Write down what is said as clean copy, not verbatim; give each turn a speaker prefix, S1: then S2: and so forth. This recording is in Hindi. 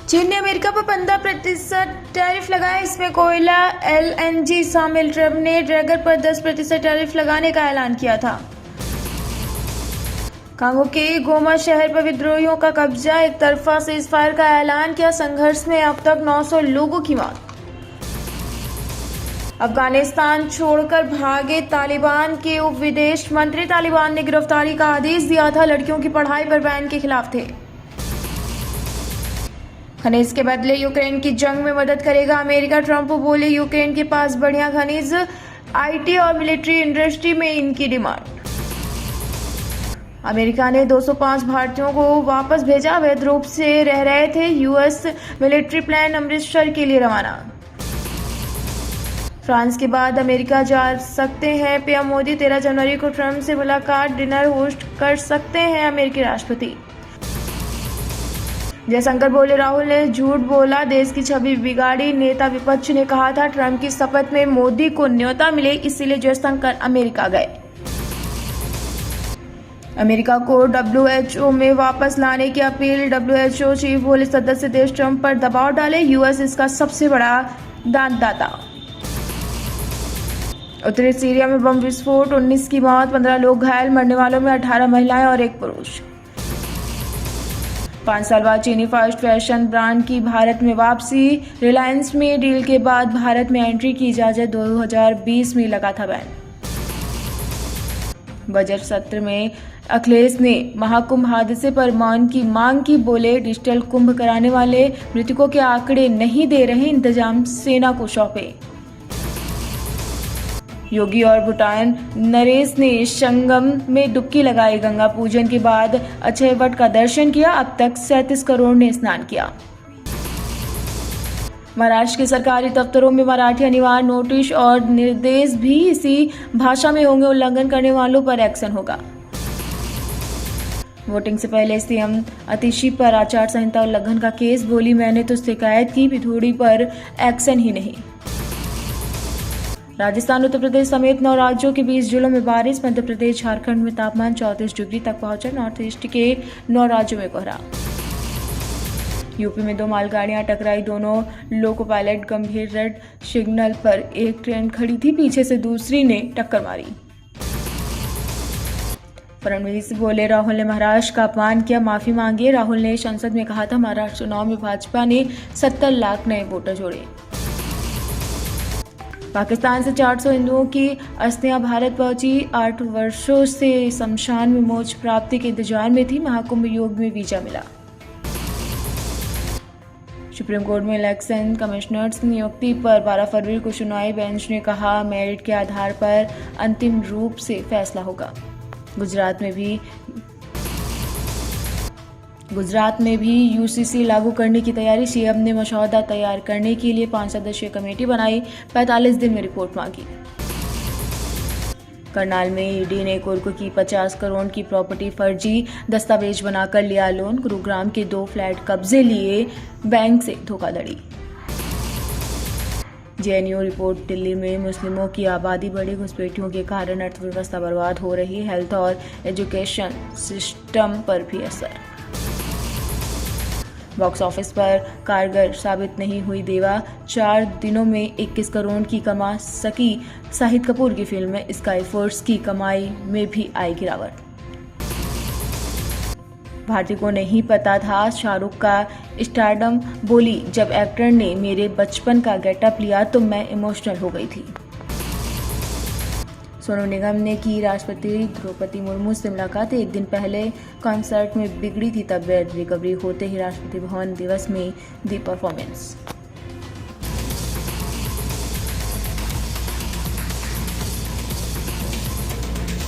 S1: चीन ने अमेरिका पर 15% टैरिफ लगाया। इसमें कोयला, LNG शामिल। ट्रंप ने ड्रैगन पर 10% टैरिफ लगाने का ऐलान किया था। कांगो के गोमा शहर पर विद्रोहियों का कब्जा। एक तरफा सीजफायर का ऐलान किया। संघर्ष में अब तक 900 लोगों की मौत। अफगानिस्तान छोड़कर भागे तालिबान के उप विदेश मंत्री। तालिबान ने गिरफ्तारी का आदेश दिया था। लड़कियों की पढ़ाई पर बैन के खिलाफ थे। खनिज के बदले यूक्रेन की जंग में मदद करेगा अमेरिका। ट्रंप बोले यूक्रेन के पास बढ़िया खनिज, IT और मिलिट्री इंडस्ट्री में इनकी डिमांड। अमेरिका ने 205 भारतीयों को वापस भेजा। अवैध रूप से रह रहे थे। US मिलिट्री प्लेन अमृतसर के लिए रवाना। फ्रांस के बाद अमेरिका जा सकते हैं PM मोदी। 13 जनवरी को ट्रंप से मुलाकात, डिनर होस्ट कर सकते हैं अमेरिकी राष्ट्रपति। जयशंकर बोले राहुल ने झूठ बोला, देश की छवि बिगाड़ी। नेता विपक्ष ने कहा था ट्रंप की शपथ में मोदी को न्योता मिले, इसलिए जयशंकर अमेरिका गए। अमेरिका को WHO में वापस लाने की अपील। WHO चीफ बोले सदस्य देश ट्रंप पर दबाव डाले। US इसका सबसे बड़ा दानदाता। उत्तरी सीरिया में बम विस्फोट, 19 की मौत, 15 लोग घायल। मरने वालों में 18 महिलाएं और 1 पुरुष। 5 साल बाद चीनी फास्ट फैशन ब्रांड की भारत में वापसी। रिलायंस में डील के बाद भारत में एंट्री की इजाजत। 2020 में लगा था बैन। बजट सत्र में अखिलेश ने महाकुंभ हादसे पर मौन की मांग की। बोले डिजिटल कुंभ कराने वाले मृतकों के आंकड़े नहीं दे रहे, इंतजाम सेना को सौंपे। योगी और भूटान नरेश ने संगम में डुबकी लगाई। गंगा पूजन के बाद अक्षय वट का दर्शन किया। अब तक 37 करोड़ ने स्नान किया। महाराष्ट्र के सरकारी दफ्तरों में मराठी अनिवार्य, नोटिस और निर्देश भी इसी भाषा में होंगे। उल्लंघन करने वालों पर एक्शन होगा। वोटिंग से पहले CM आतिशी पर आचार संहिता उल्लंघन का केस। बोली मैंने तो शिकायत की, पिथौड़ी पर एक्शन ही नहीं। राजस्थान, उत्तर प्रदेश समेत 9 राज्यों के 20 जिलों में बारिश। मध्य प्रदेश, झारखंड में तापमान 34 डिग्री तक पहुंचा। नॉर्थ ईस्ट के 9 राज्यों में कोहरा। यूपी में 2 मालगाड़ियां टकराई। दोनों लोको पायलट गंभीर। रेड सिग्नल पर एक ट्रेन खड़ी थी, पीछे से दूसरी ने टक्कर मारी। फडणवीस बोले राहुल ने महाराष्ट्र का अपमान किया, माफी मांगी। राहुल ने संसद में कहा था महाराष्ट्र चुनाव में भाजपा ने 70 लाख नए वोटर जोड़े। पाकिस्तान से 400 हिंदुओं की अस्थियां भारत पहुंची। 8 वर्षों से शमशान में मोक्ष प्राप्ति के इंतजार में थी। महाकुंभ योग में वीजा मिला। सुप्रीम कोर्ट में इलेक्शन कमिश्नर्स की नियुक्ति पर 12 फरवरी को सुनवाई। बेंच ने कहा मेरिट के आधार पर अंतिम रूप से फैसला होगा। गुजरात में भी UCC लागू करने की तैयारी। CM ने मसौदा तैयार करने के लिए 5 सदस्यीय कमेटी बनाई। 45 दिन में रिपोर्ट मांगी। करनाल में ED ने कुर्क की 50 करोड़ की प्रॉपर्टी फर्जी दस्तावेज बनाकर लिया लोन। गुरुग्राम के 2 फ्लैट कब्जे लिए, बैंक से धोखाधड़ी। JNU रिपोर्ट, दिल्ली में मुस्लिमों की आबादी बढ़ी, घुसपैठियों के कारण अर्थव्यवस्था बर्बाद हो रही। हेल्थ और एजुकेशन सिस्टम पर भी असर। बॉक्स ऑफिस पर कारगर साबित नहीं हुई देवा। 4 दिनों में 21 करोड़ की कमा सकी शाहिद कपूर की फिल्म। स्काई फोर्स की कमाई में भी आई गिरावट। भारती को नहीं पता था शाहरुख का स्टारडम। बोली जब एक्टर ने मेरे बचपन का गेटअप लिया तो मैं इमोशनल हो गई थी। सोनू निगम ने की राष्ट्रपति द्रौपदी मुर्मू से मुलाकात। 1 दिन पहले कॉन्सर्ट में बिगड़ी थी तबीयत। रिकवरी होते ही राष्ट्रपति भवन दिवस में दी परफॉर्मेंस।